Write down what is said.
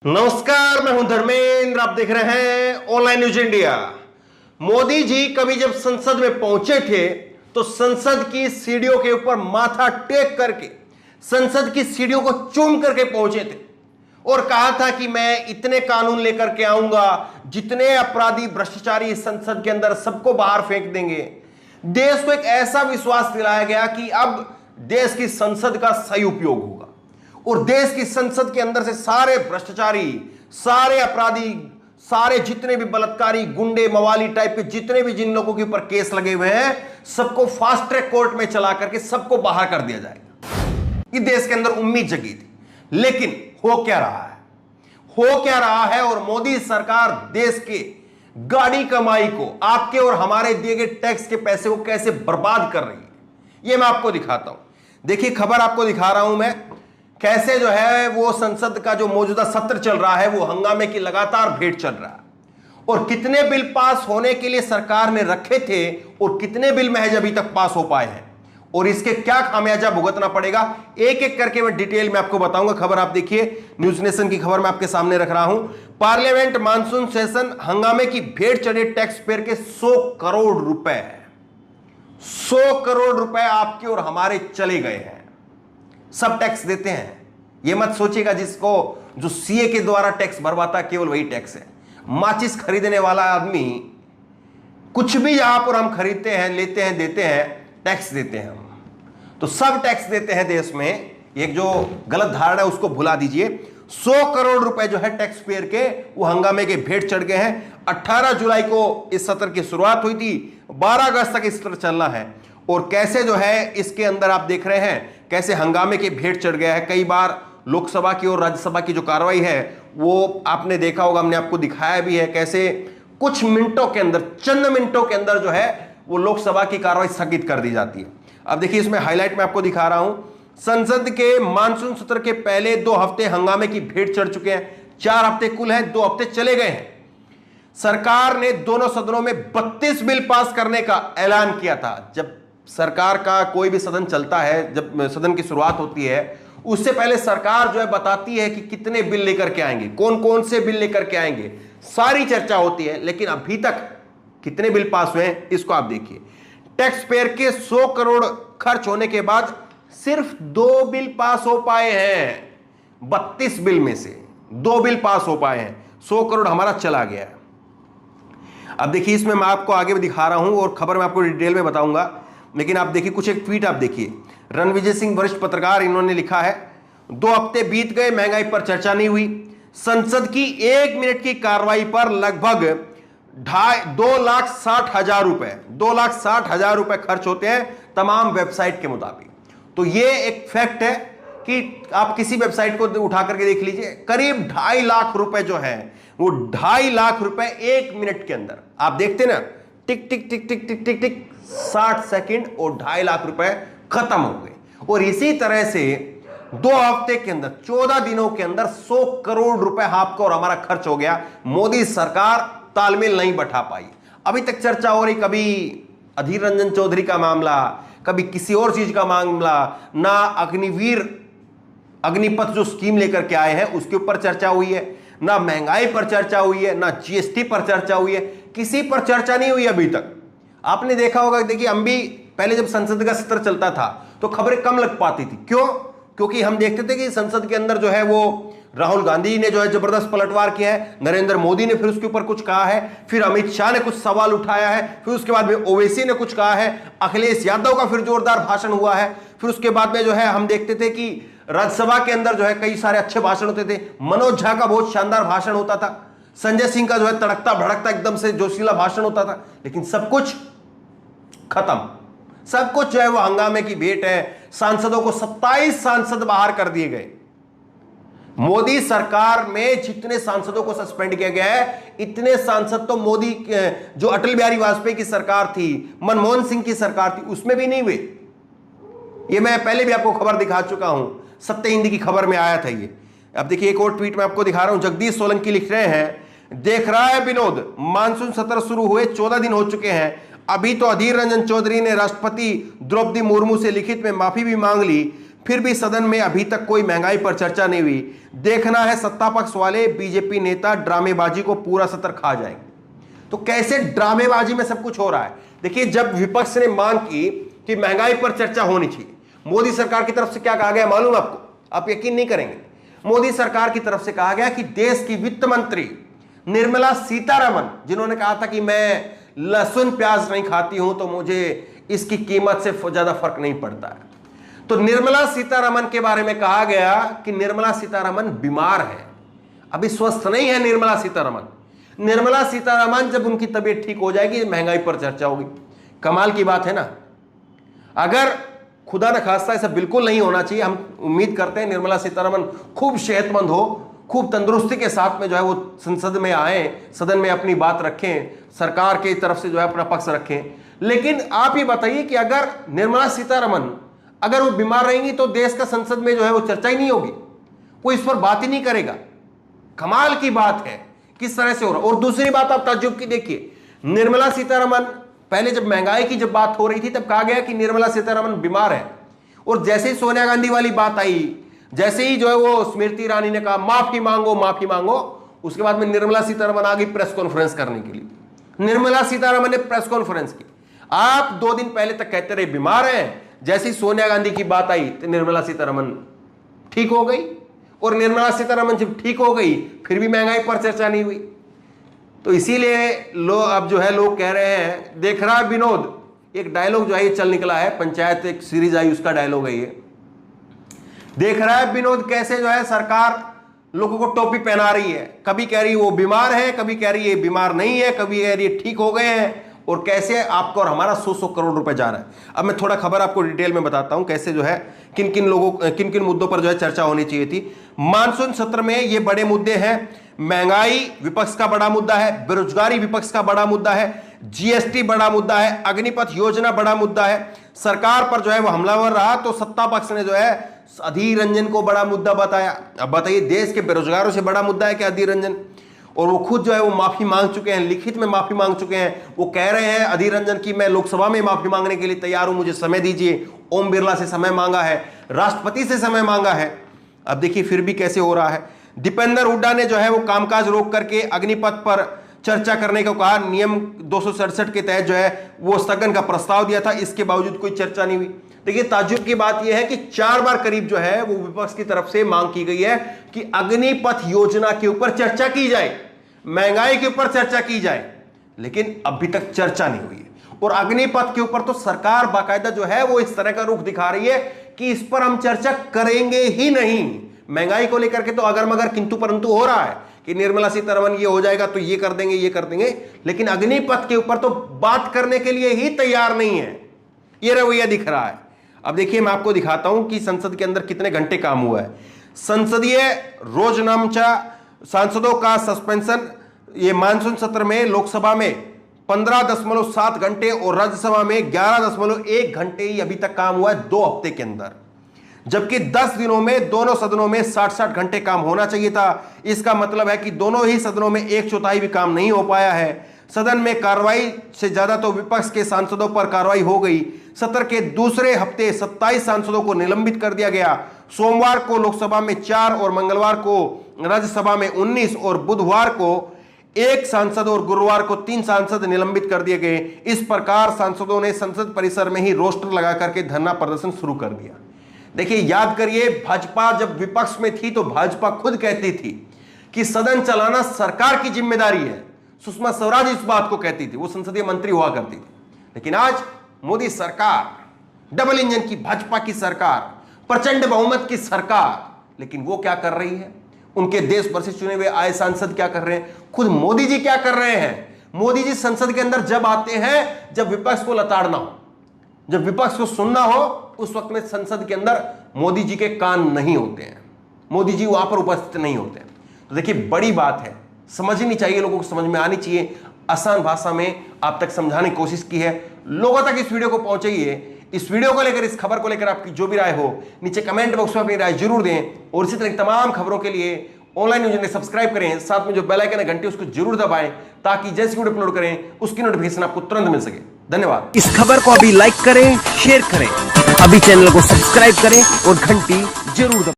नमस्कार, मैं हूं धर्मेंद्र। आप देख रहे हैं online news India. Modi ji कभी जब संसद में पहुंचे थे तो संसद की सीढ़ियों के ऊपर माथा टेक करके संसद की सीढ़ियों को चूम करके पहुंचे थे और कहा था कि मैं इतने कानून लेकर के आऊंगा, जितने अपराधी भ्रष्टाचारी संसद के अंदर सबको बाहर फेंक देंगे। देश को एक ऐसा विश्वास दिलाया गया कि अब देश की संसद का सही उपयोग होगा और देश की संसद के अंदर से सारे भ्रष्टाचारी, सारे अपराधी, सारे जितने भी बलात्कारी, गुंडे, मवाली टाइप के जितने भी जिन लोगों के ऊपर केस लगे हुए हैं, सबको फास्ट ट्रैक कोर्ट में चला करके सबको बाहर कर दिया जाएगा। ये देश के अंदर उम्मीद जगी थी, लेकिन हो क्या रहा है? हो क्या रहा है? और मोदी सरकार देश के गाड़ी कमाई को, आपके और हमारे दिए गए टैक्स के पैसे को कैसे बर्बाद कर रही है, ये मैं आपको दिखाता हूं। देखिए, खबर आपको दिखा रहा हूं मैं, कैसे जो है वो संसद का जो मौजूदा सत्र चल रहा है वो हंगामे की लगातार भेंट चल रहा है और कितने बिल पास होने के लिए सरकार ने रखे थे और कितने बिल महज अभी तक पास हो पाए हैं और इसके क्या खामियाजा भुगतना पड़ेगा, एक एक करके मैं डिटेल में आपको बताऊंगा। खबर आप देखिए, न्यूज नेशन की खबर मैं आपके सामने रख रहा हूं। पार्लियामेंट मानसून सेशन, हंगामे की भेंट चढ़े टैक्स पेयर के 100 करोड़ रुपए, 100 करोड़ रुपए आपके और हमारे चले गए हैं। सब टैक्स देते हैं, यह मत सोचिएगा जिसको जो सीए के द्वारा टैक्स भरवाता केवल वही टैक्स है। माचिस खरीदने वाला आदमी, कुछ भी यहां पर हम खरीदते हैं, लेते हैं, देते हैं, टैक्स देते हैं हम, तो सब टैक्स देते हैं देश में। एक जो गलत धारणा है उसको भुला दीजिए। 100 करोड़ रुपए जो है टैक्स पेयर के, वो हंगामे के भेंट चढ़ गए हैं। 18 जुलाई को इस सत्र की शुरुआत हुई थी, 12 अगस्त तक इस सत्र चलना है और कैसे जो है इसके अंदर आप देख रहे हैं कैसे हंगामे के भेंट चढ़ गया है। कई बार लोकसभा की और राज्यसभा की जो कार्रवाई है वो आपने देखा होगा, हमने आपको दिखाया भी है, कैसे कुछ मिनटों के अंदर, चंद मिनटों के अंदर जो है वो लोकसभा की कार्रवाई स्थगित कर दी जाती है। अब देखिए, इसमें हाईलाइट में आपको दिखा रहा हूं। संसद के मानसून सत्र के पहले 2 हफ्ते हंगामे की भेंट चढ़ चुके हैं। 4 हफ्ते कुल हैं, 2 हफ्ते चले गए हैं। सरकार ने दोनों सदनों में 32 बिल पास करने का ऐलान किया था। जब सरकार का कोई भी सदन चलता है, जब सदन की शुरुआत होती है, उससे पहले सरकार जो है बताती है कि कितने बिल लेकर के आएंगे, कौन कौन से बिल लेकर के आएंगे, सारी चर्चा होती है। लेकिन अभी तक कितने बिल पास हुए हैं इसको आप देखिए। टैक्स पेयर के 100 करोड़ खर्च होने के बाद सिर्फ 2 बिल पास हो पाए हैं। 32 बिल में से 2 बिल पास हो पाए हैं। 100 करोड़ हमारा चला गया है। अब देखिए, इसमें मैं आपको आगे भी दिखा रहा हूं और खबर में आपको डिटेल में बताऊंगा, लेकिन आप देखिए कुछ एक ट्वीट आप देखिए। रणविजय सिंह, वरिष्ठ पत्रकार, इन्होंने लिखा है, 2 हफ्ते बीत गए, महंगाई पर चर्चा नहीं हुई। संसद की 1 मिनट की कार्रवाई पर लगभग 2,60,000 रुपए, 2,60,000 रुपए खर्च होते हैं तमाम वेबसाइट के मुताबिक। तो ये एक फैक्ट है कि आप किसी वेबसाइट को उठा करके देख लीजिए, करीब 2.5 लाख रुपए जो है वो 2.5 लाख रुपए 1 मिनट के अंदर। आप देखते ना, टिक टिक टिक टिक टिक टिक टिक, 60 सेकंड और 2.5 लाख रुपए खत्म हो गए। और इसी तरह से 2 हफ्ते के अंदर, 14 दिनों के अंदर 100 करोड़ रुपए आपका और हमारा खर्च हो गया। मोदी सरकार तालमेल नहीं बैठा पाई। अभी तक चर्चा हो रही, कभी अधीर रंजन चौधरी का मामला, कभी किसी और चीज का मामला, ना अग्निपथ जो स्कीम लेकर के आए हैं उसके ऊपर चर्चा हुई है, ना महंगाई पर चर्चा हुई है, ना जीएसटी पर चर्चा हुई है, किसी पर चर्चा नहीं हुई अभी तक। आपने देखा होगा, देखिए, हम भी पहले जब संसद का सत्र चलता था तो खबरें कम लग पाती थी। क्यों? क्योंकि हम देखते थे कि संसद के अंदर जो है वो राहुल गांधी ने जो है जबरदस्त पलटवार किया है, नरेंद्र मोदी ने फिर उसके ऊपर कुछ कहा है, फिर अमित शाह ने कुछ सवाल उठाया है, फिर उसके बाद में ओवैसी ने कुछ कहा है, अखिलेश यादव का फिर जोरदार भाषण हुआ है, फिर उसके बाद में जो है हम देखते थे कि राज्यसभा के अंदर जो है कई सारे अच्छे भाषण होते थे। मनोज झा का बहुत शानदार भाषण होता था, संजय सिंह का जो है तड़कता भड़कता एकदम से जोशीला भाषण होता था। लेकिन सब कुछ खत्म, सब कुछ जो है वो हंगामे की भेंट है। सांसदों को 27 सांसद बाहर कर दिए गए। मोदी सरकार में जितने सांसदों को सस्पेंड किया गया है, इतने सांसद तो मोदी, जो अटल बिहारी वाजपेयी की सरकार थी, मनमोहन सिंह की सरकार थी, उसमें भी नहीं हुए। ये मैं पहले भी आपको खबर दिखा चुका हूं, सत्य हिंदी की खबर में आया था ये। अब देखिए, एक और ट्वीट में आपको दिखा रहा हूं। जगदीश सोलंकी लिख रहे हैं, देख रहा है विनोद, मानसून सत्र शुरू हुए 14 दिन हो चुके हैं, अभी तो अधीर रंजन चौधरी ने राष्ट्रपति द्रौपदी मुर्मू से लिखित में माफी भी मांग ली, फिर भी सदन में अभी तक कोई महंगाई पर चर्चा नहीं हुई। देखना है सत्ता पक्ष वाले बीजेपी नेता ड्रामेबाजी को पूरा सत्र खा जाएंगे। तो कैसे ड्रामेबाजी में सब कुछ हो रहा है। देखिए, जब विपक्ष ने मांग की कि महंगाई पर चर्चा होनी चाहिए, मोदी सरकार की तरफ से क्या कहा गया मालूम आपको? आप यकीन नहीं करेंगे। मोदी सरकार की तरफ से कहा गया कि देश की वित्त मंत्री निर्मला सीतारमण, जिन्होंने कहा था कि मैं लहसुन प्याज नहीं खाती हूं तो मुझे इसकी कीमत से ज्यादा फर्क नहीं पड़ता है, तो निर्मला सीतारमण के बारे में कहा गया कि निर्मला सीतारमण बीमार है, अभी स्वस्थ नहीं है निर्मला सीतारमण। निर्मला सीतारमण जब उनकी तबीयत ठीक हो जाएगी महंगाई पर चर्चा होगी। कमाल की बात है ना। अगर खुदा न खास्ता ऐसा बिल्कुल नहीं होना चाहिए, हम उम्मीद करते हैं निर्मला सीतारमण खूब सेहतमंद हो, खूब तंदुरुस्ती के साथ में जो है वो संसद में आए, सदन में अपनी बात रखें, सरकार की तरफ से जो है अपना पक्ष रखें। लेकिन आप ये बताइए कि अगर निर्मला सीतारमण अगर वो बीमार रहेंगी तो देश का संसद में जो है वो चर्चा ही नहीं होगी, कोई इस पर बात ही नहीं करेगा। कमाल की बात है किस तरह से हो रहा। और दूसरी बात आप ताज्जुब की देखिए, निर्मला सीतारमण पहले जब महंगाई की जब बात हो रही थी तब कहा गया कि निर्मला सीतारमण बीमार है, और जैसे ही सोनिया गांधी वाली बात आई, जैसे ही जो है वो स्मृति ईरानी ने कहा माफी मांगो माफी मांगो, उसके बाद में निर्मला सीतारमण आ गई प्रेस कॉन्फ्रेंस करने के लिए। निर्मला सीतारमण ने प्रेस कॉन्फ्रेंस की। आप 2 दिन पहले तक कहते रहे बीमार हैं, जैसे ही सोनिया गांधी की बात आई तो निर्मला सीतारमण ठीक हो गई, और निर्मला सीतारमण जब ठीक हो गई फिर भी महंगाई पर चर्चा नहीं हुई। तो इसीलिए अब जो है लोग कह रहे हैं, देख रहा है विनोद, एक डायलॉग जो है ये चल निकला है, पंचायत एक सीरीज आई उसका डायलॉग है ये। देख रहा है विनोद कैसे जो है सरकार लोगों को टोपी पहना रही है, कभी कह रही है वो बीमार है, कभी कह रही है बीमार नहीं है, कभी कह रही है ठीक हो गए हैं, और कैसे आपको और हमारा 100 करोड़ रुपए जा रहा है। अब मैं थोड़ा खबर आपको डिटेल में बताता हूं कैसे जो है किन किन मुद्दों पर जो है चर्चा होनी चाहिए थी। मानसून सत्र में ये बड़े मुद्दे हैं, महंगाई विपक्ष का बड़ा मुद्दा है, बेरोजगारी विपक्ष का बड़ा मुद्दा है, जीएसटी बड़ा मुद्दा है, अग्निपथ योजना बड़ा मुद्दा है। सरकार पर जो है वो हमलावर रहा तो सत्ता पक्ष ने जो है अधीर रंजन को बड़ा मुद्दा बताया। अब बताइए, देश के बेरोजगारों से बड़ा मुद्दा है क्या अधीर रंजन? और वो खुद जो है वो माफी मांग चुके हैं, लिखित में माफी मांग चुके हैं। वो कह रहे हैं अधीर रंजन की मैं लोकसभा में माफी मांगने के लिए तैयार हूं, मुझे समय दीजिए। ओम बिरला से समय मांगा है, राष्ट्रपति से समय मांगा है। अब देखिए फिर भी कैसे हो रहा है। दीपेंद्र हुड्डा ने जो है वो कामकाज रोक करके अग्निपथ पर चर्चा करने को कहा, नियम 267 के तहत जो है वो स्थगन का प्रस्ताव दिया था, इसके बावजूद कोई चर्चा नहीं हुई। देखिए ताज्जुब की बात यह है कि 4 बार करीब जो है वो विपक्ष की तरफ से मांग की गई है कि अग्निपथ योजना के ऊपर चर्चा की जाए, महंगाई के ऊपर चर्चा की जाए, लेकिन अभी तक चर्चा नहीं हुई है। और अग्निपथ के ऊपर तो सरकार बाकायदा जो है वो इस तरह का रुख दिखा रही है कि इस पर हम चर्चा करेंगे ही नहीं। महंगाई को लेकर के तो अगर मगर किंतु परंतु हो रहा है कि निर्मला सीतारमण ये हो जाएगा तो ये कर देंगे, ये कर देंगे, लेकिन अग्निपथ के ऊपर तो बात करने के लिए ही तैयार नहीं है। ये रवैया दिख रहा है। अब देखिए मैं आपको दिखाता हूं कि संसद के अंदर कितने घंटे काम हुआ है। संसदीय रोजनामचा सांसदों का सस्पेंशन, ये मानसून सत्र में लोकसभा में 15.7 घंटे और राज्यसभा में 11.1 घंटे ही अभी तक काम हुआ है 2 हफ्ते के अंदर, जबकि 10 दिनों में दोनों सदनों में 60-60 घंटे काम होना चाहिए था। इसका मतलब है कि दोनों ही सदनों में 1/4 भी काम नहीं हो पाया है। सदन में कार्रवाई से ज्यादा तो विपक्ष के सांसदों पर कार्रवाई हो गई। सत्र के दूसरे हफ्ते 27 सांसदों को निलंबित कर दिया गया। सोमवार को लोकसभा में 4 और मंगलवार को राज्यसभा में 19 और बुधवार को 1 सांसद और गुरुवार को 3 सांसद निलंबित कर दिए गए। इस प्रकार सांसदों ने संसद परिसर में ही रोस्टर लगा करके धरना प्रदर्शन शुरू कर दिया। देखिए याद करिए, भाजपा जब विपक्ष में थी तो भाजपा खुद कहती थी कि सदन चलाना सरकार की जिम्मेदारी है। सुषमा स्वराज इस बात को कहती थी, वो संसदीय मंत्री हुआ करती थी। लेकिन आज मोदी सरकार, डबल इंजन की भाजपा की सरकार, प्रचंड बहुमत की सरकार, लेकिन वो क्या कर रही है? उनके देश भर से चुने हुए आए सांसद क्या कर रहे हैं? खुद मोदी जी क्या कर रहे हैं? मोदी जी संसद के अंदर जब आते हैं जब विपक्ष को लताड़ना हो, जब विपक्ष को सुनना हो, उस वक्त में संसद के अंदर मोदी जी के कान नहीं होते हैं, मोदी जी वहां पर उपस्थित नहीं होते हैं। तो देखिए बड़ी बात है, समझनी चाहिए, लोगों को समझ में आनी चाहिए। आसान भाषा में आप तक समझाने की कोशिश की है, लोगों तक इस वीडियो को पहुंचाइए। इस वीडियो को लेकर, इस खबर को लेकर आपकी जो भी राय हो नीचे कमेंट बॉक्स में अपनी राय जरूर दें। और इसी तरह की तमाम खबरों के लिए ऑनलाइन न्यूज ने सब्सक्राइब करें, साथ में जो बेल आइकन है घंटी उसको जरूर दबाएं, ताकि जैसे वीडियो अपलोड करें उसकी नोटिफिकेशन आपको तुरंत मिल सके। धन्यवाद। इस खबर को अभी लाइक करें, शेयर करें। अभी चैनल को सब्सक्राइब करें और घंटी जरूर दबाएं।